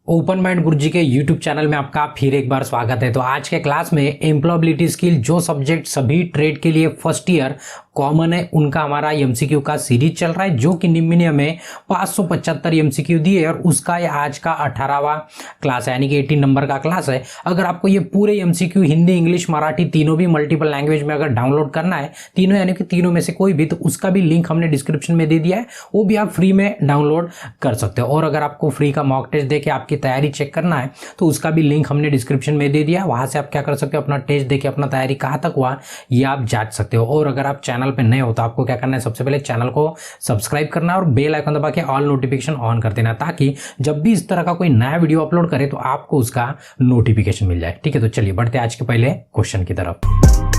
Open mind गुरुजी के YouTube channel में आपका फिर एक बार स्वागत है। तो आज के क्लास में एम्प्लॉयबिलिटी स्किल जो सब्जेक्ट सभी ट्रेड के लिए फर्स्ट ईयर कॉमन है उनका हमारा एमसीक्यू का सीरीज चल रहा है, जो कि निम्न में 575 एमसीक्यू दिए है और उसका ये आज का 18वां क्लास है, यानी कि 18 नंबर का क्लास है। अगर आपको ये पूरे एमसीक्यू हिंदी, इंग्लिश, मराठी तीनों भी मल्टीपल लैंग्वेज में अगर डाउनलोड करना है, तीनों यानी कि तीनों में से कोई भी, तो उसका भी लिंक हमने डिस्क्रिप्शन में दे दिया है, वो भी आप फ्री में डाउनलोड कर सकते हो। और अगर आपको फ्री का मॉक टेस्ट देके आपकी तैयारी चेक करना है तो उसका भी लिंक हमने डिस्क्रिप्शन में दे दिया है, वहां से आप क्या कर सकते हो, अपना टेस्ट देके अपना तैयारी कहाँ तक हुआ ये आप जांच सकते हो। और अगर आप चैनल पे नए हो तो आपको क्या करना है, सबसे पहले चैनल को सब्सक्राइब करना है और बेल आइकन दबा के ऑल नोटिफिकेशन ऑन कर देना, ताकि जब भी इस तरह का कोई नया वीडियो अपलोड करे तो आपको उसका नोटिफिकेशन मिल जाए। ठीक है, तो चलिए बढ़ते हैं आज के पहले क्वेश्चन की तरफ।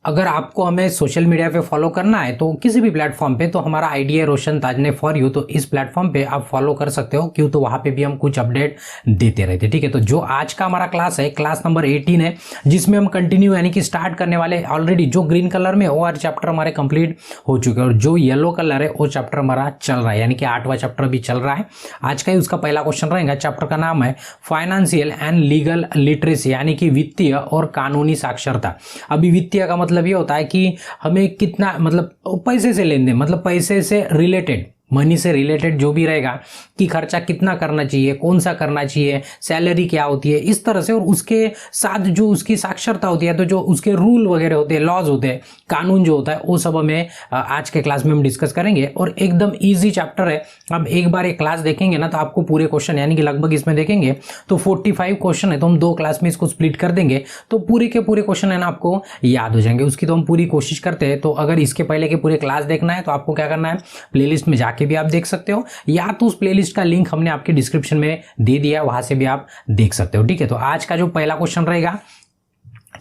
अगर आपको हमें सोशल मीडिया पे फॉलो करना है तो किसी भी प्लेटफॉर्म पे, तो हमारा आईडी है रोशन ताजने फॉर यू, तो इस प्लेटफॉर्म पे आप फॉलो कर सकते हो। क्यों, तो वहां पे भी हम कुछ अपडेट देते रहते। ठीक है, तो जो आज का हमारा क्लास है, क्लास नंबर 18 है, जिसमें हम कंटिन्यू यानी कि स्टार्ट करने वाले। ऑलरेडी जो ग्रीन कलर में वो चैप्टर हमारे कंप्लीट हो चुके हैं और जो येलो कलर है वो चैप्टर हमारा चल रहा है, यानी कि 8वां चैप्टर भी चल रहा है। आज का ही उसका पहला क्वेश्चन रहेगा। चैप्टर का नाम है फाइनेंशियल एंड लीगल लिटरेसी, यानी कि वित्तीय और कानूनी साक्षरता। अभी वित्तीय का मतलब ये होता है कि हमें कितना, मतलब पैसे से लेन देन, मतलब पैसे से रिलेटेड, मनी से रिलेटेड जो भी रहेगा कि खर्चा कितना करना चाहिए, कौन सा करना चाहिए, सैलरी क्या होती है, इस तरह से। और उसके साथ जो उसकी साक्षरता होती है, तो जो उसके रूल वगैरह होते हैं, लॉज होते हैं, कानून जो होता है, वो सब हमें आज के क्लास में हम डिस्कस करेंगे। और एकदम इजी चैप्टर है। अब एक बार एक क्लास देखेंगे ना तो आपको पूरे क्वेश्चन, यानी कि लगभग इसमें देखेंगे तो 45 क्वेश्चन है, तो हम 2 क्लास में इसको स्प्लिट कर देंगे, तो पूरे के पूरे क्वेश्चन है ना आपको याद हो जाएंगे। उसकी तो हम पूरी कोशिश करते हैं। तो अगर इसके पहले के पूरे क्लास देखना है तो आपको क्या करना है, प्लेलिस्ट में के भी आप देख सकते हो, या तो उस प्लेलिस्ट का लिंक हमने आपके डिस्क्रिप्शन में दे दिया, वहां से भी आप देख सकते हो। ठीक है, तो आज का जो पहला क्वेश्चन रहेगा,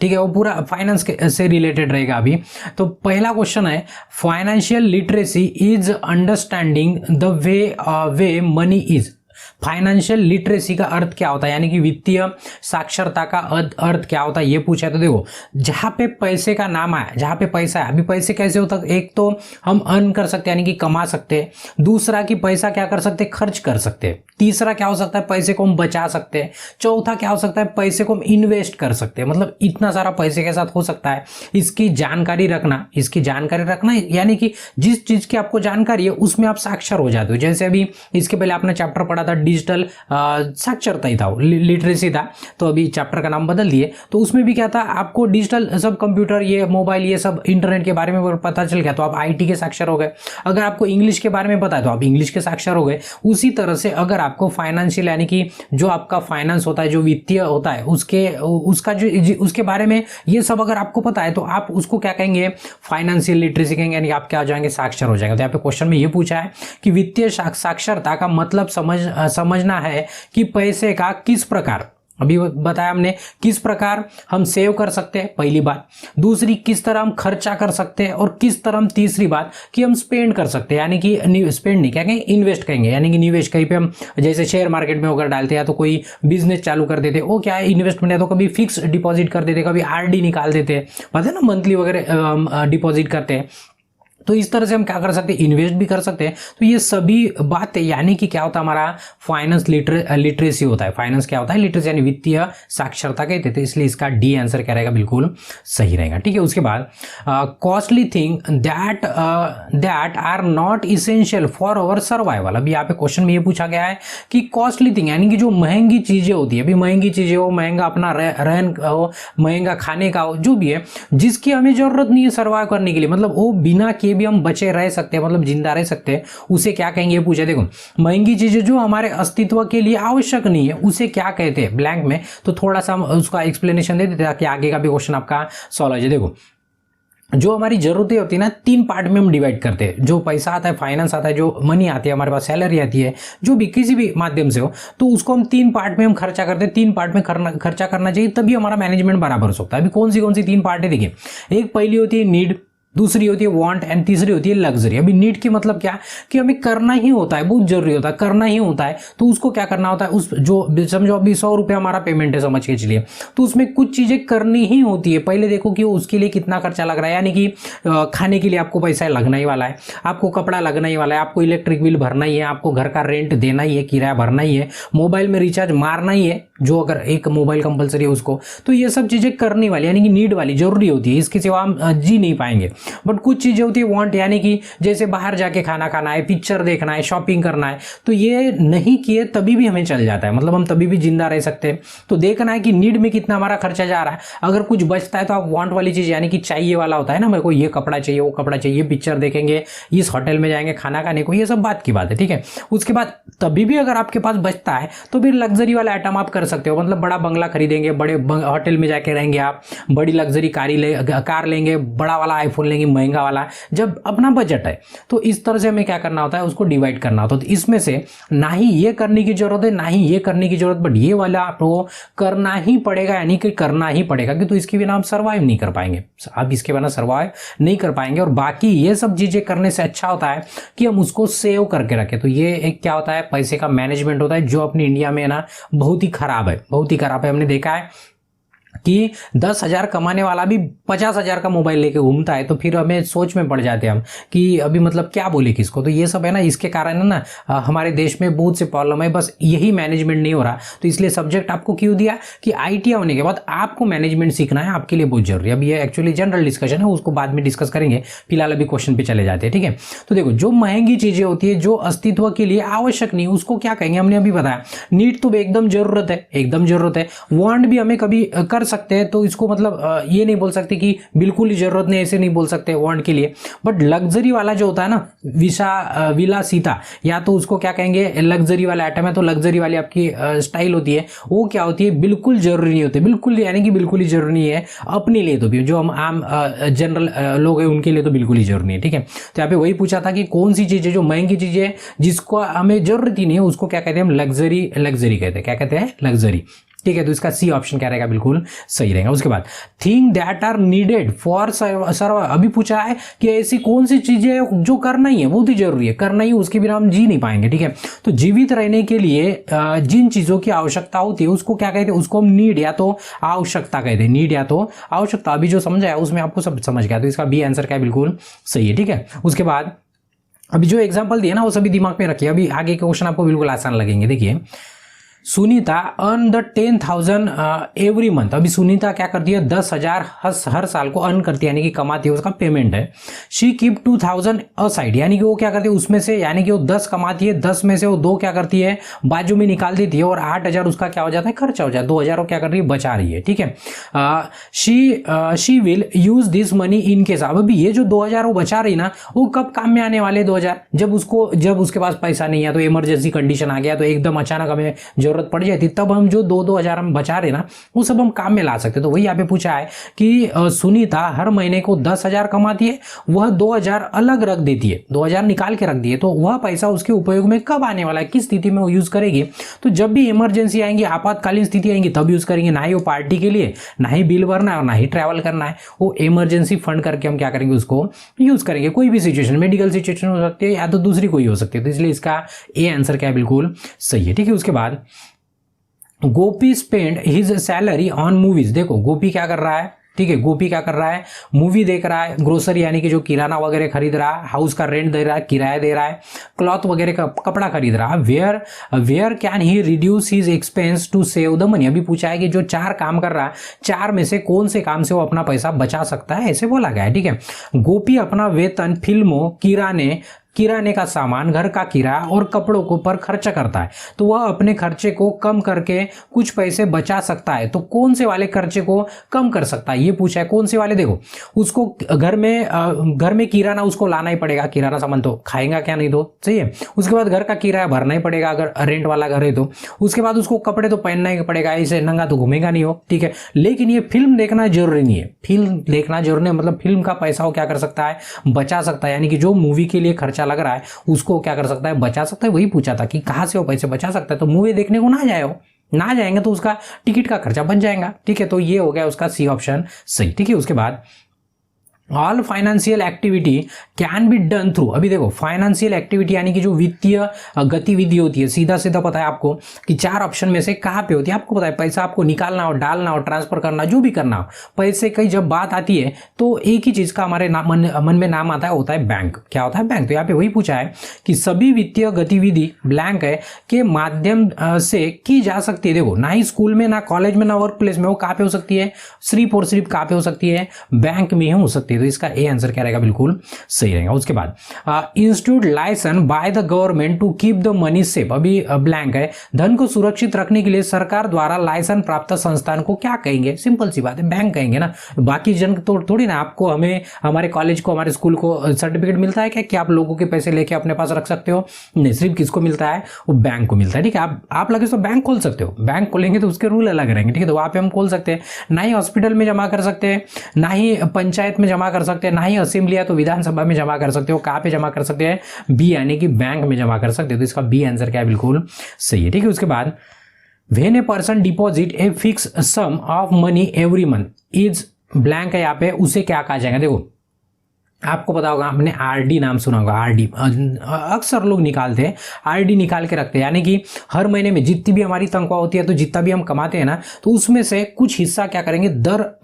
ठीक है, वो पूरा फाइनेंस से रिलेटेड रहेगा। अभी तो पहला क्वेश्चन है, financial literacy is understanding the way money is. Financial literacy का अर्थ क्या होता है, यानी कि वित्तीय साक्षरता का अर्थ क्या होता है, ये पूछा है। तो देखो, जहां पे पैसे का नाम आया, जहां पे पैसा है, अभी पैसे कैसे होता है, एक तो हम अर्न कर सकते हैं यानी कि कमा सकते हैं, दूसरा कि पैसा क्या कर सकते हैं, खर्च कर सकते हैं, तीसरा क्या हो सकता है, पैसे को हम बचा सकते हैं, चौथा क्या हो सकता है, पैसे को हम इन्वेस्ट कर सकते हैं। मतलब इतना सारा पैसे के साथ हो सकता है। इसकी जानकारी रखना यानी कि जिस चीज की आपको जानकारी है उसमें आप साक्षर हो जाते हो। जैसे अभी इसके पहले आपने चैप्टर पढ़ा था डिजिटल साक्षरता ही था, लिटरेसी था, तो अभी चैप्टर का नाम बदल दिए। तो उसमें भी क्या था, आपको डिजिटल सब कंप्यूटर, ये मोबाइल, ये सब इंटरनेट के बारे में पता चल गया तो आप आईटी के साक्षर हो गए। अगर आपको इंग्लिश के बारे में पता है तो आप इंग्लिश के साक्षर हो गए। उसी तरह से अगर आपको फाइनेंशियल, यानी कि जो आपका फाइनेंस होता है, जो वित्तीय होता है, उसके बारे में ये सब अगर आपको पता है तो आप उसको क्या कहेंगे, फाइनेंशियल लिटरेसी कहेंगे, यानी आप क्या हो जाएंगे, साक्षर हो जाएंगे। तो यहाँ पे क्वेश्चन में ये पूछा है कि वित्तीय साक्षरता का मतलब समझना है कि पैसे का किस प्रकार, अभी बताया हमने, किस प्रकार हम सेव कर सकते हैं, पहली बात। दूसरी, किस तरह हम खर्चा कर सकते हैं, और किस तरह हम, तीसरी बात, कि हम स्पेंड कर सकते हैं, यानी कि स्पेंड नहीं कहेंगे, इन्वेस्ट कहेंगे, यानी कि निवेश। कहीं पे हम जैसे शेयर मार्केट में होकर डालते हैं, या तो कोई बिजनेस चालू कर देते, वो क्या है, इन्वेस्टमेंट है। तो कभी फिक्स डिपॉजिट कर देते, कभी आरडी निकाल देते, पता है ना, मंथली वगैरह डिपॉजिट करते हैं। तो इस तरह से हम क्या कर सकते हैं, इन्वेस्ट भी कर सकते हैं। तो ये सभी बातें, यानी कि क्या होता है, हमारा फाइनेंस लिटरेसी होता है। फाइनेंस क्या होता है, लिटरेसी यानी वित्तीय साक्षरता कहते थे, इसलिए इसका डी आंसर क्या रहेगा, बिल्कुल सही रहेगा। ठीक है, उसके बाद costly thing that are not essential for our survival. अभी यहाँ पे क्वेश्चन में ये पूछा गया है कि कॉस्टली थिंग, यानी कि जो महंगी चीजें होती है, अभी महंगी चीजें हो, महंगा अपना रहन हो, महंगा खाने का हो, जो भी है, जिसकी हमें जरूरत नहीं है सर्वाइव करने के लिए, मतलब वो बिना किए भी हम बचे रह सकते हैं, मतलब जिंदा रह सकते हैं, उसे क्या कहेंगे, ये पूछे। देखो, महंगी चीजें जो हमारे अस्तित्व के लिए आवश्यक नहीं है उसे क्या कहते हैं, ब्लैंक में। तो थोड़ा सा हम उसका एक्सप्लेनेशन दे देते ताकि आगे का भी क्वेश्चन आपका सॉल्व हो जाए। देखो, जो हमारी जरूरतें होती है ना, 3 पार्ट में हम डिवाइड करते हैं। जो पैसा आता है, फाइनेंस आता है, जो मनी आती है, हमारे पास सैलरी आती है, जो भी किसी भी माध्यम से हो, तो उसको हम 3 पार्ट में हम खर्चा करते हैं। 3 पार्ट में खर्चा करना चाहिए, तभी हमारा मैनेजमेंट बराबर हो सकता है। अभी कौन सी 3 पार्ट है, देखिए, एक पहली होती है नीड, दूसरी होती है वांट एंड तीसरी होती है लग्जरी। अभी नीड की मतलब क्या कि हमें करना ही होता है, बहुत जरूरी होता है, करना ही होता है, तो उसको क्या करना होता है, उस जो समझो अभी 100 रुपया हमारा पेमेंट है समझ के चलिए, तो उसमें कुछ चीजें करनी ही होती है। पहले देखो कि उसके लिए कितना खर्चा लग रहा है, यानी कि खाने के लिए आपको पैसा लगना ही वाला है, आपको कपड़ा लगना ही वाला है, आपको इलेक्ट्रिक बिल भरना ही है, आपको घर का रेंट देना ही है, किराया भरना ही है, मोबाइल में रिचार्ज मारना ही है, जो अगर एक मोबाइल कंपलसरी है उसको, तो ये सब चीजें करनी वाली यानी कि नीड वाली जरूरी होती है, इसके सिवा हम जी नहीं पाएंगे। बट कुछ चीजें होती है वांट, यानी कि जैसे बाहर जाके खाना खाना है, पिक्चर देखना है, शॉपिंग करना है, तो ये नहीं किए तभी भी हमें चल जाता है, मतलब हम तभी भी जिंदा रह सकते हैं। तो देखना है कि नीड में कितना हमारा खर्चा जा रहा है, अगर कुछ बचता है तो आप वांट वाली चीज यानी कि चाहिए वाला होता है ना, मेरे को ये कपड़ा चाहिए, वो कपड़ा चाहिए, पिक्चर देखेंगे, इस होटल में जाएंगे खाना खाने को, ये सब बात की बात है, ठीक है। उसके बाद तभी भी अगर आपके पास बचता है तो फिर लग्जरी वाला आइटम आप कर सकते हो, मतलब बड़ा बंगला खरीदेंगे, बड़े होटल में जाके रहेंगे आप, बड़ी लग्जरी कार लेंगे, बड़ा वाला आईफोन लेंगे महंगा वाला, जब अपना बजट है। तो इस तरह से हमें क्या करना होता है, उसको डिवाइड करना होता है। तो इसमें से ना ही ये करने की जरूरत है, ना ही ये करने की जरूरत, बट ये वाला आपको करना ही पड़ेगा, यानी कि करना ही पड़ेगा, कि तो इसके बिना आप सर्वाइव नहीं कर पाएंगे, आप इसके बिना सर्वाइव नहीं कर पाएंगे। और बाकी ये सब चीजें करने से अच्छा होता है कि हम उसको सेव करके रखें। तो ये एक क्या होता है, पैसे का मैनेजमेंट होता है, जो अपनी इंडिया में ना बहुत ही खराब है, बहुत ही खराब है। हमने देखा है कि 10,000 कमाने वाला भी 50,000 का मोबाइल लेके घूमता है, तो फिर हमें सोच में पड़ जाते हैं हम कि अभी मतलब क्या बोले किसको। तो ये सब है ना, इसके कारण है ना हमारे देश में बहुत से प्रॉब्लम है, बस यही मैनेजमेंट नहीं हो रहा। तो इसलिए सब्जेक्ट आपको क्यों दिया कि ITI होने के बाद आपको मैनेजमेंट सीखना है, आपके लिए बहुत जरूरी है। अब ये एक्चुअली जनरल डिस्कशन है, उसको बाद में डिस्कस करेंगे, फिलहाल अभी क्वेश्चन पे चले जाते हैं, ठीक है। तो देखो, जो महंगी चीजें होती है, जो अस्तित्व के लिए आवश्यक नहीं, उसको क्या कहेंगे, हमने अभी बताया। नीड तो एकदम जरूरत है, एकदम जरूरत है। वांट भी हमें कभी कर सकते हैं, तो इसको मतलब ये नहीं बोल सकते कि बिल्कुल ही जरूरत नहीं, ऐसे नहीं बोल सकते वांट के लिए। बट लग्जरी वाला जो होता है ना, विलासिता, या तो उसको क्या कहेंगे, लग्जरी वाला आइटम है, तो लग्जरी वाली आपकी स्टाइल होती है, वो क्या होती है, बिल्कुल जरूरी नहीं होती, बिल्कुल यानी कि बिल्कुल ही जरूरी नहीं है अपने लिए, तो भी जो हम आम जनरल लोग हैं उनके लिए तो बिल्कुल ही जरूरी है, ठीक है। तो यहाँ पे वही पूछा था कि कौन सी चीजें जो महंगी चीजें है, जिसको हमें जरूरत ही नहीं है, उसको क्या कहते हैं हम, लग्जरी कहते हैं, क्या कहते हैं, लग्जरी, ठीक है। तो इसका सी ऑप्शन क्या रहेगा, बिल्कुल सही रहेगा। उसके बाद thing that are needed for survival, अभी पूछा है कि ऐसी कौन सी चीजें जो करना ही है, बहुत ही जरूरी है, करना ही, उसके बिना हम जी नहीं पाएंगे, ठीक है। तो जीवित रहने के लिए जिन चीजों की आवश्यकता होती है उसको क्या कहते हैं, उसको हम नीड या तो आवश्यकता कहते हैं, नीड या तो आवश्यकता। अभी जो समझा है उसमें आपको सब समझ गया, तो इसका बी आंसर क्या है, बिल्कुल सही है, ठीक है। उसके बाद अभी जो एग्जाम्पल दिया ना वो सभी दिमाग में रखिए, अभी आगे के क्वेश्चन आपको बिल्कुल आसान लगेंगे। देखिए, Sunita earn the 10,000 every month. अभी सुनीता क्या करती है, 10,000 हर साल को अर्न करती है, यानी कि कमाती है, उसका पेमेंट है। शी कीप 2,000 असाइड, यानी कि वो क्या करती है, उसमें से यानी कि वो 10 कमाती है, 10 में से वो 2 क्या करती है, बाजू में निकाल देती है, और 8,000 उसका क्या हो जाता है, खर्चा हो जाता है, 2,000 वो क्या कर रही है, बचा रही है, ठीक है। She will use this money in case, अभी ये जो 2,000 वो बचा रही ना, वो कब काम में आने वाले 2,000, जब उसके पास पैसा नहीं है, तो इमरजेंसी कंडीशन आ गया, तो एकदम अचानक हमें जरूरत पड़ जाती, तब हम जो 2,000 हम बचा रहे ना, वो सब हम काम में ला सकते। तो वही यहाँ पे पूछा है कि सुनीता हर महीने को 10,000 कमाती है, वह 2,000 अलग रख देती है, 2,000 निकाल के रख दिए, तो वह पैसा उसके उपयोग में कब आने वाला है, किस स्थिति में वो यूज करेगी, तो जब भी इमरजेंसी आएंगी, आपातकालीन स्थिति आएंगी, तब यूज करेंगे। ना ही वो पार्टी के लिए, ना ही बिल भरना है, और ना ही ट्रैवल करना है, वो इमरजेंसी फंड करके हम क्या करेंगे, उसको यूज करेंगे। कोई भी सिचुएशन, मेडिकल सिचुएशन हो सकती है या तो दूसरी कोई हो सकती है, तो इसलिए इसका ए आंसर क्या है, बिल्कुल सही है, ठीक है। उसके बाद Gopi spend his salary on movies. देखो गोपी क्या कर रहा है, ठीक है, गोपी क्या कर रहा है, मूवी देख रहा है, ग्रोसरी यानी कि जो किराना वगैरह खरीद रहा है, हाउस का रेंट दे रहा है, किराया दे रहा है, क्लॉथ वगैरह का कपड़ा खरीद रहा है। Where can he reduce his expense to save the money. अभी पूछा है कि जो 4 काम कर रहा है, 4 में से कौन से काम से वो अपना पैसा बचा सकता है, ऐसे बोला गया है, ठीक है। गोपी अपना वेतन फिल्मों, किराने का सामान, घर का किराया और कपड़ों को पर खर्च करता है, तो वह अपने खर्चे को कम करके कुछ पैसे बचा सकता है। तो कौन से वाले खर्चे को कम कर सकता है, ये पूछा है, कौन से वाले। देखो, उसको घर में किराना उसको लाना ही पड़ेगा, किराना सामान तो खाएगा क्या, नहीं तो सही है। उसके बाद घर का किराया भरना ही पड़ेगा, अगर रेंट वाला घर है तो। उसके बाद उसको कपड़े तो पहनना ही पड़ेगा, ऐसे नंगा तो घूमेगा नहीं हो, ठीक है। लेकिन ये फिल्म देखना जरूरी नहीं है, फिल्म देखना जरूरी नहीं, मतलब फिल्म का पैसा वो क्या कर सकता है, बचा सकता है, यानी कि जो मूवी के लिए खर्चा लग रहा है उसको क्या कर सकता है, बचा सकता है। वही पूछा था कि कहां से वो पैसे बचा सकता है, तो मूवी देखने को ना जाएंगे तो उसका टिकट का खर्चा बन जाएगा, ठीक है। तो ये हो गया उसका सी ऑप्शन सही, ठीक है। उसके बाद all financial activity can be done through, अभी देखो फाइनेंशियल एक्टिविटी यानी कि जो वित्तीय गतिविधि होती है, सीधा सीधा पता है आपको कि 4 ऑप्शन में से कहाँ पे होती है, आपको पता है पैसा आपको निकालना हो, डालना हो, ट्रांसफर करना, जो भी करना हो, पैसे की जब बात आती है तो एक ही चीज का हमारे मन में नाम आता है, होता है बैंक। क्या होता है? बैंक। तो यहाँ पे वही पूछा है कि सभी वित्तीय गतिविधि ब्लैंक है के माध्यम से की जा सकती है। देखो ना ही स्कूल में, ना कॉलेज में, ना वर्क प्लेस में, वो कहाँ पे हो सकती है? सिर्फ और सिर्फ कहाँ पे हो सकती है? बैंक में ही हो सकती है। तो इसका ए आंसर क्या रहेगा? बिल्कुल सही रहेगा। उसके बाद institute license by the government to keep the money safe, अभी ब्लैंक है, धन को सुरक्षित रखने के लिए सरकार द्वारा लाइसेंस प्राप्त संस्थान को क्या कहेंगे? सिंपल सी बात है, बैंक कहेंगे ना। बाकी जन तो थोड़ी ना, आपको, हमें, हमारे कॉलेज को, हमारे स्कूल को सर्टिफिकेट मिलता है क्या कि आप लोगों के पैसे लेके अपने पास रख सकते हो? नहीं, सिर्फ किसको मिलता है? वो बैंक को मिलता है। ठीक है, आप लगे तो बैंक खोल सकते हो, बैंक खोलेंगे तो उसके रूल अलग रहेंगे। ठीक है, तो वहां पे हम खोल सकते हैं, ना ही हॉस्पिटल में जमा कर सकते हैं, ना ही पंचायत में जमा कर सकते हैं, ना ही असेंबली या तो विधानसभा में जमा कर सकते हो। कहाँ पे जमा कर सकते हैं? बी यानी कि बैंक में जमा कर सकते हो। तो इसका बी आंसर क्या है? बिल्कुल सही है। ठीक है, उसके बाद when a person deposit a fix sum of money every month is blank है, यहाँ पे उसे क्या कहा जाएगा? देखो आपको पता होगा, आपने आरडी नाम सुना होगा। आरडी अक्सर लोग निकालते हैं, आरडी निकाल के रखते हैं, यानी कि हर महीने में जितनी भी हमारी तनख्वाह होती है, तो जितना भी हम कमाते हैं ना, तो उसमें से कुछ हिस्सा क्या करेंगे,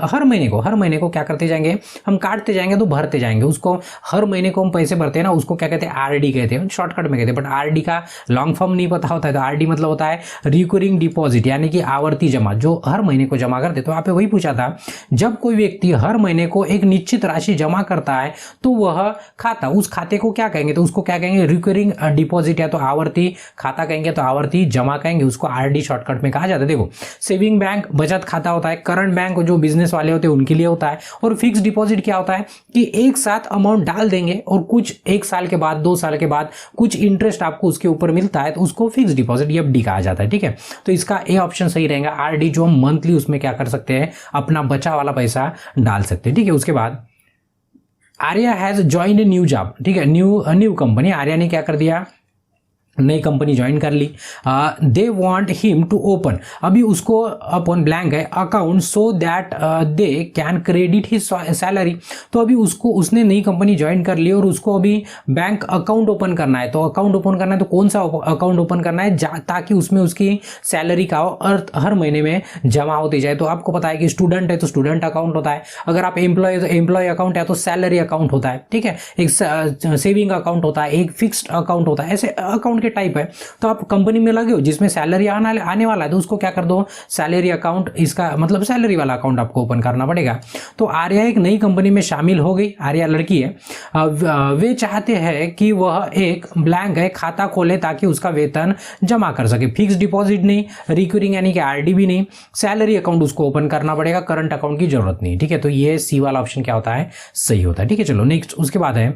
हर महीने को क्या करते जाएंगे, हम काटते जाएंगे, तो भरते जाएंगे उसको। हर महीने को हम पैसे भरते हैं ना, उसको क्या कहते हैं? आरडी कहते हैं, शॉर्टकट में कहते हैं। बट आरडी का लॉन्ग फॉर्म नहीं पता होता है, तो आरडी मतलब होता है रिकरिंग डिपॉजिट, यानी कि आवर्ती जमा, जो हर महीने को जमा करते। तो आप वही पूछा था, जब कोई व्यक्ति हर महीने को एक निश्चित राशि जमा करता है तो वह खाता, उस खाते को क्या कहेंगे? तो उसको क्या कहेंगे? रिकरिंग डिपॉजिट, या तो आवर्ती खाता कहेंगे, तो आवर्ती जमा कहेंगे, उसको आरडी शॉर्टकट में कहा जाता है। देखो सेविंग बैंक बचत खाता होता है, करंट बैंक जो बिजनेस वाले होते हैं उनके लिए होता है, और फिक्स डिपॉजिट क्या होता है कि एक साथ अमाउंट डाल देंगे और कुछ 1 साल के बाद, 2 साल के बाद कुछ इंटरेस्ट आपको उसके ऊपर मिलता है, तो उसको फिक्स डिपॉजिट, एफडी कहा जाता है। ठीक है, तो इसका ए ऑप्शन सही रहेगा, आरडी, जो हम मंथली उसमें क्या कर सकते हैं? अपना बचा वाला पैसा डाल सकते हैं। ठीक है, उसके बाद Arya has join a new job. ठीक है, न्यू कंपनी, आर्या ने क्या कर दिया? नई कंपनी ज्वाइन कर ली। They want him to open, अभी उसको अपन ब्लैंक है, account so that they can credit his salary. तो अभी उसने नई कंपनी ज्वाइन कर ली और उसको अभी बैंक अकाउंट ओपन करना है। तो अकाउंट ओपन करना है, तो कौन सा अकाउंट ओपन करना है? ताकि उसमें उसकी सैलरी का हर महीने में जमा होती जाए। तो आपको पता है कि स्टूडेंट है तो स्टूडेंट अकाउंट होता है, अगर आप एम्प्लॉय तो एम्प्लॉय अकाउंट है तो सैलरी अकाउंट होता है। ठीक है, एक सेविंग अकाउंट होता है, एक फिक्स्ड अकाउंट होता है, ऐसे अकाउंट के टाइप है। तो आप कंपनी में लगे हो जिसमें सैलरी आने वाला है, तो उसको क्या कर दो? सैलरी अकाउंट, इसका मतलब सैलरी वाला अकाउंट आपको ओपन करना पड़ेगा। तो आर्या एक नई कंपनी में शामिल हो गई, आर्या लड़की है, वे चाहते हैं कि वह एक ब्लैंक है खाता खोले ताकि उसका वेतन जमा कर सके। फिक्स डिपॉजिट नहीं, रिकरिंग यानी कि आरडी भी नहीं, सैलरी अकाउंट उसको ओपन करना पड़ेगा, करंट अकाउंट की जरूरत नहीं। ठीक है, तो ये सी वाला ऑप्शन क्या होता है? सही होता है। ठीक है, चलो नेक्स्ट, उसके बाद है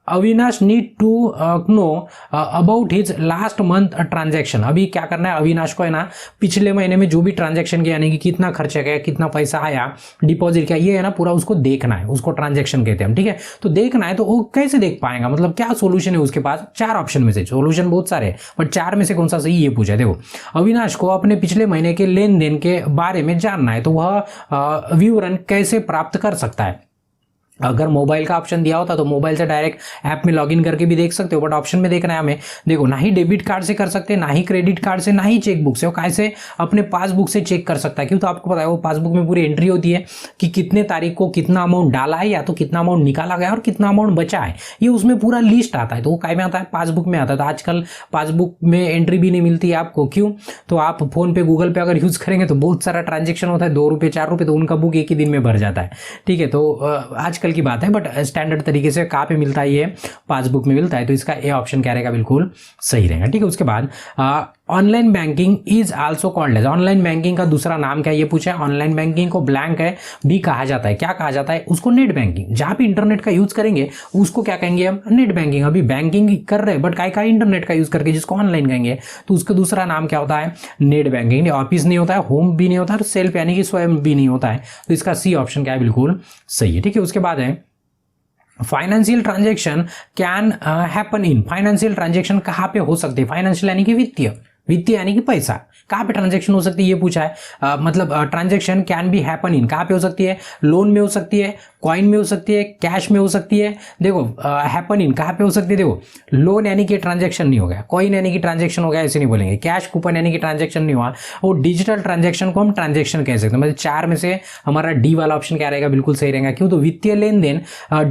Avinash need to know about his last month transaction. अभी क्या करना है अविनाश को, है ना, पिछले महीने में जो भी ट्रांजैक्शन किया, यानी कि कितना खर्चा गया, कितना पैसा आया, डिपॉजिट किया, ये है ना पूरा उसको देखना है, उसको ट्रांजैक्शन कहते हैं हम। ठीक है, तो देखना है, तो वो कैसे देख पाएगा? मतलब क्या सोल्यूशन है उसके पास? 4 ऑप्शन में से, सोल्यूशन बहुत सारे हैं बट 4 में से कौन सा सही, ये पूछा है। देखो अविनाश को अपने पिछले महीने के लेन देन के बारे में जानना है, तो वह विवरण कैसे प्राप्त कर सकता है? अगर मोबाइल का ऑप्शन दिया होता तो मोबाइल से डायरेक्ट ऐप में लॉगिन करके भी देख सकते हो, बट ऑप्शन में देखना है हमें। देखो ना ही डेबिट कार्ड से कर सकते हैं, ना ही क्रेडिट कार्ड से, ना ही चेकबुक से, वो कैसे अपने पासबुक से चेक कर सकता है? क्यों? तो आपको पता है वो पासबुक में पूरी एंट्री होती है कि कितने तारीख को कितना अमाउंट डाला है, या तो कितना अमाउंट निकाला गया और कितना अमाउंट बचा है, ये उसमें पूरा लिस्ट आता है। तो वो काय में आता है? पासबुक में आता है। तो आजकल पासबुक में एंट्री भी नहीं मिलती है आपको, क्यों? तो आप फोन पे, गूगल पे अगर यूज करेंगे तो बहुत सारा ट्रांजेक्शन होता है, 2 रुपये 4 रुपये, तो उनका बुक एक ही दिन में भर जाता है। ठीक है, तो आजकल की बात है, बट स्टैंडर्ड तरीके से कहाँ पे मिलता है? ये पासबुक में मिलता है। तो इसका ए ऑप्शन क्या रहेगा? बिल्कुल सही रहेगा। ठीक है, उसके बाद online banking is also called as, online banking का दूसरा नाम क्या है ये पूछा है। ऑनलाइन बैंकिंग को ब्लैंक है भी कहा जाता है, क्या कहा जाता है उसको? Net banking. जहां पे इंटरनेट का यूज करेंगे उसको क्या कहेंगे हम? Net banking. अभी बैंकिंग कर रहे हैं बट काय का इंटरनेट का यूज करके, जिसको ऑनलाइन कहेंगे, तो उसका दूसरा नाम क्या होता है? Net banking. ऑफिस नहीं होता है, होम भी नहीं होता है, और सेल्फ यानी कि स्वयं भी नहीं होता है। तो इसका सी ऑप्शन क्या है? बिल्कुल सही है। ठीक है, उसके बाद है financial transaction can happen in, financial transaction कहाँ पे हो सकते हैं? फाइनेंशियल यानी कि वित्तीय, वित्तीय यानी कि पैसा, कहाँ पे ट्रांजेक्शन हो सकती है ये पूछा है। मतलब transaction can be happen in, कहाँ पे हो सकती है? लोन में हो सकती है, कॉइन में हो सकती है, कैश में हो सकती है। देखो हैपन इन कहाँ पे हो सकती है, देखो लोन यानी कि ट्रांजैक्शन नहीं हो गया, कॉइन यानी कि ट्रांजैक्शन हो गया ऐसे नहीं बोलेंगे, कैश कूपन यानी कि ट्रांजैक्शन नहीं हुआ, और डिजिटल ट्रांजैक्शन को हम ट्रांजैक्शन कह सकते हैं। मतलब 4 में से हमारा डी वाला ऑप्शन क्या रहेगा, बिल्कुल सही रहेगा। क्यों, तो वित्तीय लेन देन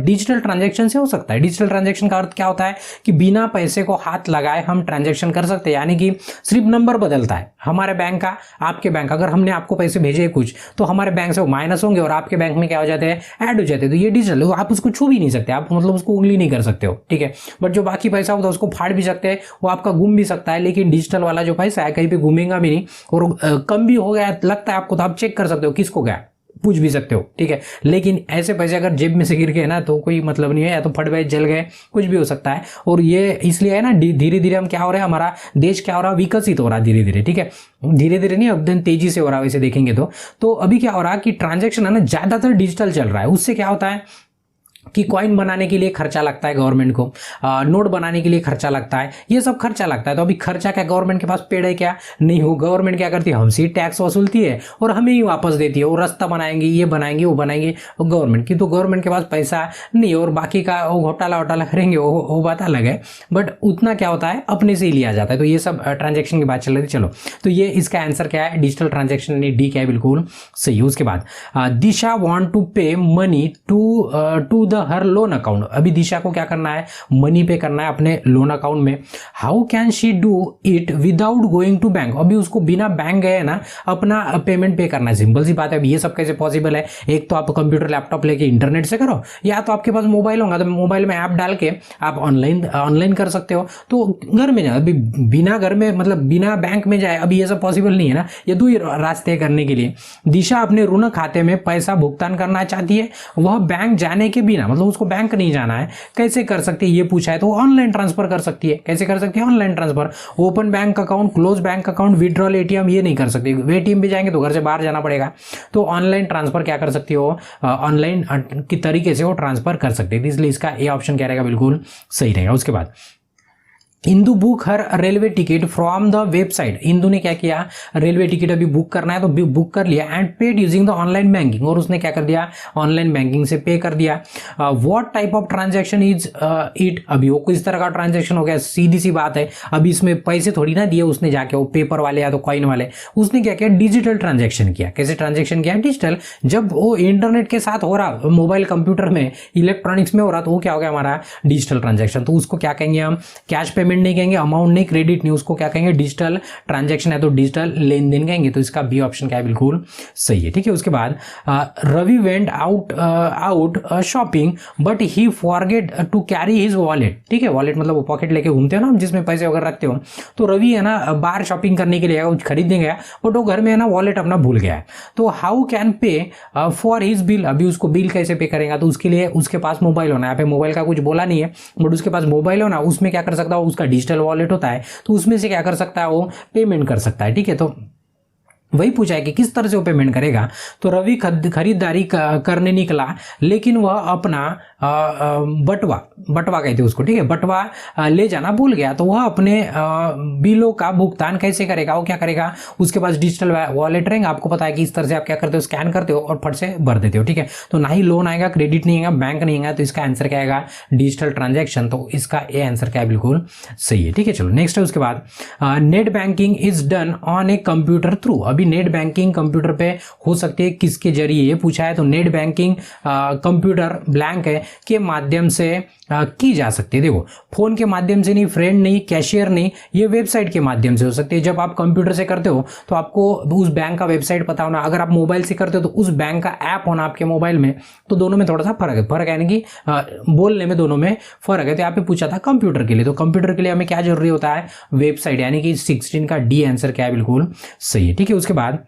डिजिटल ट्रांजैक्शन से हो सकता है। डिजिटल ट्रांजैक्शन का अर्थ क्या होता है कि बिना पैसे को हाथ लगाए हम ट्रांजैक्शन कर सकते हैं, यानी कि सिर्फ नंबर बदलता है हमारे बैंक का आपके बैंक। अगर हमने आपको पैसे भेजे कुछ तो हमारे बैंक से वो माइनस होंगे और आपके बैंक में क्या हो जाते हैं, ऐड हो जाते हैं। तो ये डिजिटल, आप उसको छू भी नहीं सकते, आप मतलब उसको उंगली नहीं कर सकते हो, ठीक है। बट जो बाकी पैसा होता है उसको फाड़ भी सकते हैं, वो आपका गुम भी सकता है, लेकिन डिजिटल वाला जो पैसा है कहीं पे घूमेगा भी नहीं, और कम भी हो गया लगता है आपको तो आप चेक कर सकते हो किसको गया, पूछ भी सकते हो, ठीक है। लेकिन ऐसे पैसे अगर जेब में से गिर गए ना तो कोई मतलब नहीं है, या तो फट गए, जल गए, कुछ भी हो सकता है। और ये इसलिए है ना, धीरे धीरे हम क्या हो रहे हैं, हमारा देश क्या हो रहा है, विकसित हो रहा है धीरे धीरे, ठीक है। धीरे धीरे नहीं, अब दिन तेजी से हो रहा है वैसे देखेंगे तो अभी क्या हो रहा है कि ट्रांजैक्शन है ना ज्यादातर डिजिटल चल रहा है। उससे क्या होता है कि कॉइन बनाने के लिए खर्चा लगता है गवर्नमेंट को, नोट बनाने के लिए खर्चा लगता है, ये सब खर्चा लगता है। तो अभी खर्चा क्या गवर्नमेंट के पास पेड़ है क्या, नहीं हो। गवर्नमेंट क्या करती है, हमसे टैक्स वसूलती है और हमें ही वापस देती है। वो रास्ता बनाएंगे, ये बनाएंगे, वो बनाएंगे, गवर्नमेंट की। तो गवर्नमेंट के पास पैसा नहीं, और बाकी का वो घोटाला वोटाला करेंगे, वो बात अलग है। बट उतना क्या होता है, अपने से ही लिया जाता है। तो ये सब ट्रांजेक्शन की बात चल रही थी। चलो, तो ये इसका आंसर क्या है, डिजिटल ट्रांजेक्शन, डी क्या है, बिल्कुल सही है। उसके बाद Disha want to pay money to the her loan account. अभी दिशा को क्या करना है, मनी पे करना है अपने लोन अकाउंट में। How can she do it without going to bank. अभी उसको बिना बैंक गए ना अपना पेमेंट पे करना है। सिंपल सी बात है। अब ये सब कैसे पॉसिबल है, एक तो आप कंप्यूटर लैपटॉप लेके इंटरनेट से करो, या तो आपके पास मोबाइल होगा तो मोबाइल में ऐप डाल के आप ऑनलाइन कर सकते हो। तो घर में जाए, अभी बिना घर में मतलब बिना बैंक में जाए, अभी ये सब पॉसिबल नहीं है ना। ये दो ही रास्ते करने के लिए। दिशा अपने ऋण खाते में पैसा भुगतान करना चाहती है, वह बैंक जाने के बिना, मतलब उसको बैंक नहीं जाना है, कैसे कर सकती है ये पूछा है। तो ऑनलाइन ट्रांसफर कर सकती है। कैसे कर सकती है, online transfer. Open bank account, close bank account, withdrawal ATM ये नहीं कर सकती। एटीएम भी जाएंगे तो घर से बाहर जाना पड़ेगा। तो ऑनलाइन ट्रांसफर क्या कर सकती हो, ऑनलाइन की तरीके से वो ट्रांसफर कर सकती है। इसलिए इसका ए ऑप्शन क्या रहेगा, बिल्कुल सही रहेगा। उसके बाद Indu book her railway ticket from the website. Indu ने क्या किया, रेलवे टिकट अभी बुक करना है तो बुक कर लिया, and paid using the online banking. और उसने क्या कर दिया, ऑनलाइन बैंकिंग से पे कर दिया। What type of transaction is it. अभी वो किस तरह का ट्रांजैक्शन हो गया, सीधी सी बात है। अभी इसमें पैसे थोड़ी ना दिए उसने जाके, वो पेपर वाले या तो कॉइन वाले। उसने क्या किया, डिजिटल ट्रांजेक्शन किया। कैसे ट्रांजेक्शन किया, डिजिटल। जब वो इंटरनेट के साथ हो रहा, मोबाइल कंप्यूटर में, इलेक्ट्रॉनिक्स में हो रहा, तो वो क्या हो गया हमारा डिजिटल ट्रांजेक्शन। तो उसको क्या कहेंगे हम, कैश पेमेंट नहीं कहेंगे, अमाउंट नहीं, क्रेडिट नहीं, उसको क्या कहेंगे, डिजिटल ट्रांजैक्शन है तो डिजिटल लेन देन कहेंगे। तो इसका बी ऑप्शन क्या है, बिल्कुल सही है, ठीक है। उसके बाद Ravi went out shopping but he forget to carry his wallet. ठीक है, वॉलेट मतलब वो पॉकेट लेके घूमते हो ना जिसमें पैसे वगैरह रखते हो। तो रवि है ना बाहर शॉपिंग करने के लिए कुछ खरीदने गया, बट वो घर में है ना वॉलेट अपना भूल गया है। तो how can pay for his bill. अभी उसको बिल कैसे पे करेगा, तो उसके लिए उसके पास मोबाइल होना है। यहाँ पे मोबाइल का कुछ बोला नहीं है, बट उसके पास मोबाइल होना, उसमें क्या कर सकता है, उसका डिजिटल वॉलेट होता है, तो उसमें से क्या कर सकता है, वो पेमेंट कर सकता है। ठीक है, तो वही पूछा है कि किस तरह से वो पेमेंट करेगा। तो रवि खरीदारी करने निकला, लेकिन वह अपना बटवा कहते हैं उसको, ठीक है, बटवा ले जाना भूल गया। तो वह अपने बिलों का भुगतान कैसे करेगा, वो क्या करेगा, उसके पास डिजिटल वॉलेट रहेगा। आपको पता है कि इस तरह से आप क्या करते हो, स्कैन करते हो और फट से भर देते हो। ठीक है, तो ना ही लोन आएगा, क्रेडिट नहीं आएगा, बैंक नहीं आएगा। तो इसका आंसर क्या आएगा, डिजिटल ट्रांजेक्शन। तो इसका ए आंसर क्या है, बिल्कुल सही है। ठीक है, चलो नेक्स्ट है। उसके बाद net banking is done on a computer through. अभी नेट बैंकिंग कंप्यूटर पे हो सकती है, किसके जरिए ये पूछा है। तो नेट बैंकिंग कंप्यूटर ब्लैंक है के माध्यम से की जा सकती है। देखो, फोन के माध्यम से नहीं, फ्रेंड नहीं, कैशियर नहीं, ये वेबसाइट के माध्यम से हो सकती है। जब आप कंप्यूटर से करते हो तो आपको उस बैंक का वेबसाइट पता होना। अगर आप मोबाइल से करते हो तो उस बैंक का ऐप होना आपके मोबाइल में। तो दोनों में थोड़ा सा फर्क है, यानी कि बोलने में दोनों में फर्क है। तो यहाँ पे पूछा था कंप्यूटर के लिए, तो कंप्यूटर के लिए हमें क्या जरूरी होता है, वेबसाइट, यानी कि 16 का डी आंसर क्या है, बिल्कुल सही है। ठीक है, उसके बाद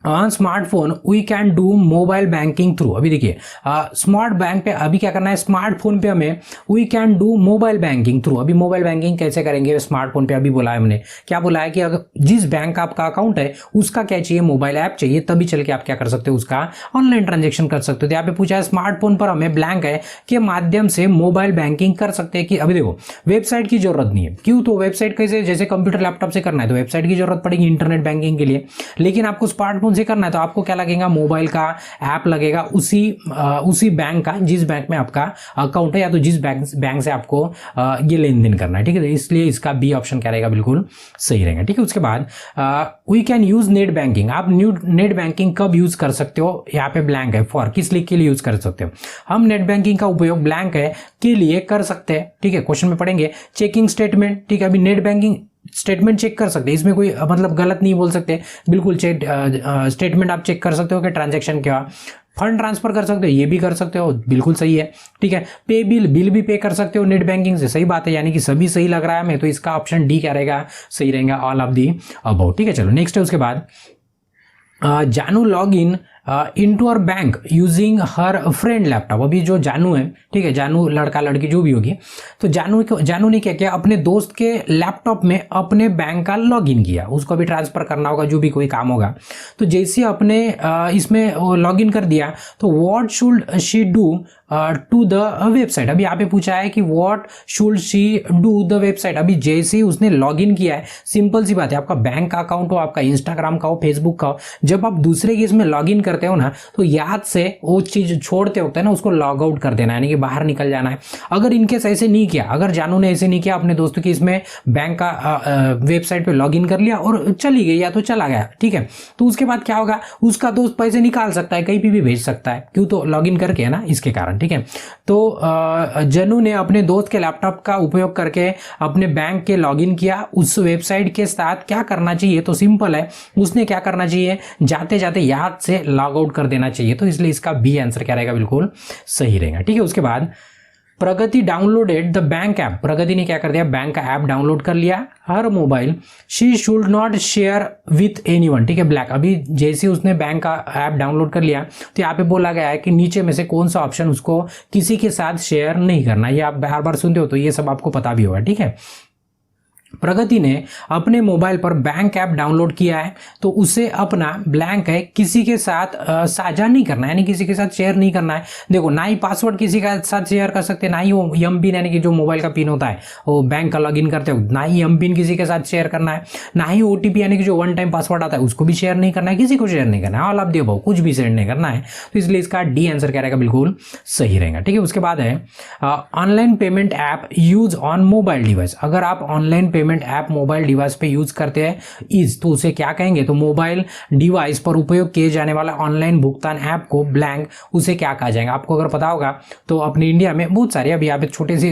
on smartphone we can do mobile banking through. अभी देखिए स्मार्ट बैंक पे अभी क्या करना है, स्मार्टफोन पे हमें we can do mobile banking through. अभी मोबाइल बैंकिंग कैसे करेंगे स्मार्टफोन पे, अभी बोला है हमने, क्या बोला है कि अगर जिस बैंक का आपका अकाउंट है उसका क्या चाहिए, मोबाइल ऐप चाहिए, तभी चल के आप क्या कर सकते हो, उसका ऑनलाइन ट्रांजेक्शन कर सकते हो। तो यहाँ पे पूछा है स्मार्टफोन पर हमें ब्लैंक है के माध्यम से मोबाइल बैंकिंग कर सकते हैं। कि अभी देखो वेबसाइट की जरूरत नहीं है, क्यों, तो वेबसाइट कैसे, जैसे कंप्यूटर लैपटॉप से करना है तो वेबसाइट की जरूरत पड़ेगी इंटरनेट बैंकिंग के लिए। लेकिन आपको स्मार्टफोन स्मार्टफोन से करना है तो आपको क्या लगेगा, मोबाइल का ऐप लगेगा उसी बैंक का जिस बैंक में आपका अकाउंट है या तो जिस बैंक से आपको ये लेन देन करना है, ठीक है। तो इसलिए इसका बी ऑप्शन क्या रहेगा, बिल्कुल सही रहेगा, ठीक है। उसके बाद we can use net banking, आप नेट बैंकिंग कब यूज कर सकते हो, यहाँ पे ब्लैंक है, फॉर किस लिए के लिए यूज कर सकते हो, हम नेट बैंकिंग का उपयोग ब्लैंक है के लिए कर सकते हैं, ठीक है। क्वेश्चन में पढ़ेंगे चेकिंग स्टेटमेंट, ठीक है। अभी नेट बैंकिंग स्टेटमेंट चेक कर सकते हैं, इसमें कोई मतलब गलत नहीं बोल सकते, बिल्कुल स्टेटमेंट आप चेक कर सकते हो कि ट्रांजैक्शन क्या, फंड ट्रांसफर कर सकते हो, ये भी कर सकते हो, बिल्कुल सही है, ठीक है। पे बिल भी पे कर सकते हो नेट बैंकिंग से, सही बात है, यानी कि सभी सही लग रहा है हमें, तो इसका ऑप्शन डी क्या रहेगा, सही रहेगा, ऑल ऑफ दी अबव, ठीक है। चलो नेक्स्ट है उसके बाद Janu log in into our bank using her friend laptop. अभी जो जानू है, ठीक है, जानू लड़का लड़की जो भी होगी, तो जानू ने क्या किया, अपने दोस्त के लैपटॉप में अपने बैंक का लॉगिन किया, उसको अभी ट्रांसफर करना होगा, जो भी कोई काम होगा, तो जैसे अपने इसमें लॉगिन कर दिया, तो what should she do to the website. अभी यहाँ पे पूछा है कि what should she do the website. अभी जैसे ही उसने लॉगिन किया है, सिंपल सी बात है, आपका बैंक का अकाउंट हो, आपका इंस्टाग्राम का हो, फेसबुक का हो, जब आप दूसरे के इसमें लॉगिन करते हो ना, तो याद से वो चीज छोड़ते वक्त है ना, उसको लॉग आउट कर देना है, यानी कि बाहर निकल जाना है। अगर इनकेस ऐसे नहीं किया, अगर जानू ने ऐसे नहीं किया, अपने दोस्तों की इसमें बैंक का वेबसाइट पे लॉगिन कर लिया और चली गई या तो चला गया, ठीक है, तो उसके बाद क्या होगा, उसका दोस्त पैसे निकाल सकता है, कहीं भी भेज सकता है, क्यों, तो लॉगिन करके है ना, इसके कारण, ठीक है। तो जनू ने अपने दोस्त के लैपटॉप का उपयोग करके अपने बैंक के लॉगिन किया, उस वेबसाइट के साथ क्या करना चाहिए, तो सिंपल है, उसने क्या करना चाहिए, जाते जाते याद से लॉग आउट कर देना चाहिए, तो इसलिए इसका बी आंसर क्या रहेगा, बिल्कुल सही रहेगा, ठीक है। उसके बाद प्रगति डाउनलोडेड द बैंक ऐप, प्रगति ने क्या कर दिया, बैंक का ऐप डाउनलोड कर लिया, her mobile she should not share with anyone, ठीक है, ब्लैक। अभी जैसे उसने बैंक का ऐप डाउनलोड कर लिया, तो यहाँ पे बोला गया है कि नीचे में से कौन सा ऑप्शन उसको किसी के साथ शेयर नहीं करना, ये आप बार बार सुनते हो तो ये सब आपको पता भी होगा, ठीक है। प्रगति ने अपने मोबाइल पर बैंक ऐप डाउनलोड किया है, तो उसे अपना ब्लैंक है किसी के साथ साझा नहीं करना है, यानी किसी के साथ शेयर नहीं करना है। देखो, ना ही पासवर्ड किसी के साथ शेयर कर सकते, ना ही वो एम पिन, यानी कि जो मोबाइल का पिन होता है वो बैंक का लॉगिन करते हो, ना ही एम पिन किसी के साथ शेयर करना है, ना ही ओटीपी यानी कि जो वन टाइम पासवर्ड आता है उसको भी शेयर नहीं करना है, किसी को शेयर नहीं करना है, ऑल ऑफ द अबव, कुछ भी शेयर नहीं करना है, तो इसलिए इसका डी आंसर क्या रहेगा, बिल्कुल सही रहेगा, ठीक है। उसके बाद है online payment app use on mobile device. अगर आप online payment app mobile device पे यूज करते हैं तो उसे क्या कहेंगे, तो मोबाइल डिवाइस पर उपयोग किए जाने वाला ऑनलाइन भुगतान ऐप को ब्लैंक, उसे क्या कहा जाएगा। आपको अगर पता होगा तो अपने इंडिया में बहुत सारे, अभी यहाँ पे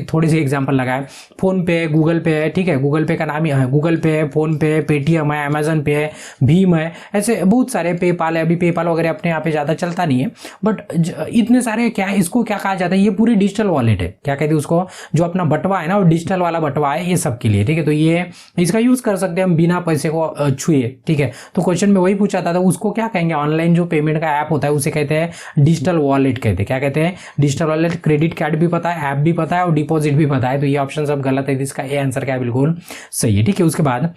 थोड़ी सी एग्जांपल लगाए, फोन पे है, गूगल पे है, ठीक है, गूगल पे का नाम ही है, गूगल पे है, फोन पे है, पेटीएम है, अमेजन पे है, भीम है, ऐसे बहुत सारे, पेपाल है, अभी पेपाल वगैरह अपने यहाँ पे ज्यादा चलता नहीं है, बट इतने सारे, क्या इसको क्या कहा जाता है, ये पूरी डिजिटल वॉलेट है, क्या कहते हैं उसको, जो अपना बटवा है ना, वो डिजिटल वाला बटवा है, ये सब के लिए, ठीक है। तो ये इसका यूज कर सकते हैं हम बिना पैसे को छुए, ठीक है। तो क्वेश्चन में वही पूछा था, तो उसको क्या कहेंगे, ऑनलाइन जो पेमेंट का ऐप होता है उसे कहते हैं डिजिटल वॉलेट कहते हैं, क्या कहते हैं, डिजिटल वॉलेट। क्रेडिट कार्ड भी पता है, ऐप भी पता है और डिपॉजिट भी पता है, तो ये ऑप्शन सब गलत है, इसका ए आंसर क्या है, बिल्कुल सही है, ठीक है। उसके बाद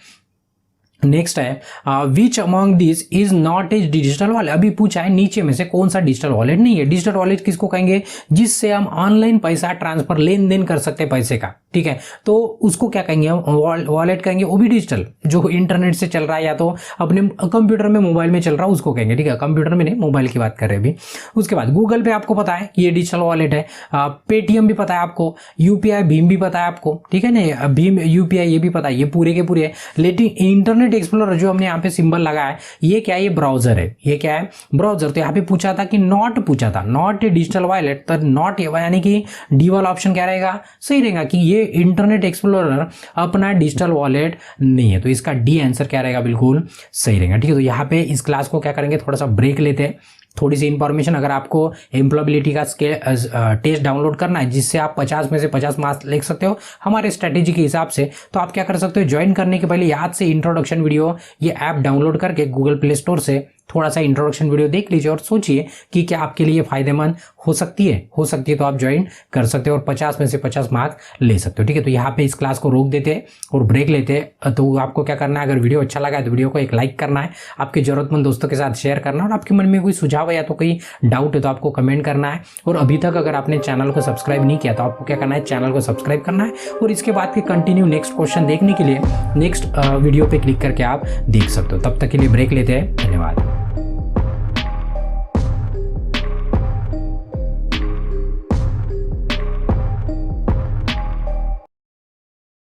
नेक्स्ट है which among this is not a digital wallet. अभी पूछा है नीचे में से कौन सा डिजिटल वॉलेट नहीं है। डिजिटल वॉलेट किसको कहेंगे, जिससे हम ऑनलाइन पैसा ट्रांसफर, लेन देन कर सकते हैं पैसे का, ठीक है, तो उसको क्या कहेंगे, वॉलेट कहेंगे, वो भी डिजिटल, जो इंटरनेट से चल रहा है या तो अपने कंप्यूटर में, मोबाइल में चल रहा है, उसको कहेंगे, ठीक है, कंप्यूटर में नहीं, मोबाइल की बात कर रहे हैं अभी। उसके बाद गूगल पे आपको पता है कि ये डिजिटल वॉलेट है, पेटीएम भी पता है आपको, यूपीआई भीम भी पता है आपको, ठीक है ना, भीम यूपीआई ये भी पता है, ये पूरे के पूरे। लेकिन इंटरनेट एक्सप्लोरर जो हमने यहाँ पे सिंबल लगा है, ये क्या है, ये ब्राउजर है, ये क्या है, ब्राउजर। तो यहाँ पे पूछा था कि नॉट पूछा था, नॉट ए डिजिटल वॉलेट, तो नॉट यानी कि डी वाला ऑप्शन क्या रहेगा, सही रहेगा, कि ये इंटरनेट एक्सप्लोरर अपना डिजिटल वॉलेट नहीं है, तो इसका डी आंसर क्या रहेगा, बिल्कुल सही रहेगा, ठीक है। तो यहाँ पे इस क्लास को क्या करेंगे, थोड़ा सा ब्रेक लेते हैं, थोड़ी सी इंफॉर्मेशन। अगर आपको एम्प्लॉयबिलिटी का टेस्ट डाउनलोड करना है, जिससे आप 50 में से 50 मार्क्स लिख सकते हो हमारे स्ट्रेटेजी के हिसाब से, तो आप क्या कर सकते हो, ज्वाइन करने के पहले याद से इंट्रोडक्शन वीडियो ये ऐप डाउनलोड करके गूगल प्ले स्टोर से थोड़ा सा इंट्रोडक्शन वीडियो देख लीजिए और सोचिए कि क्या आपके लिए फायदेमंद हो सकती है तो आप ज्वाइन कर सकते हो और 50 में से 50 मार्क्स ले सकते हो, ठीक है। तो यहाँ पे इस क्लास को रोक देते हैं और ब्रेक लेते हैं। तो आपको क्या करना है, अगर वीडियो अच्छा लगा है तो वीडियो को एक लाइक करना है, आपके जरूरतमंद दोस्तों के साथ शेयर करना, और आपके मन में कोई सुझाव है या तो कोई डाउट है तो आपको कमेंट करना है। और अभी तक अगर आपने चैनल को सब्सक्राइब नहीं किया तो आपको क्या करना है, चैनल को सब्सक्राइब करना है, और इसके बाद के कंटिन्यू नेक्स्ट क्वेश्चन देखने के लिए नेक्स्ट वीडियो पे क्लिक करके आप देख सकते हो। तब तक के लिए ब्रेक लेते हैं, धन्यवाद।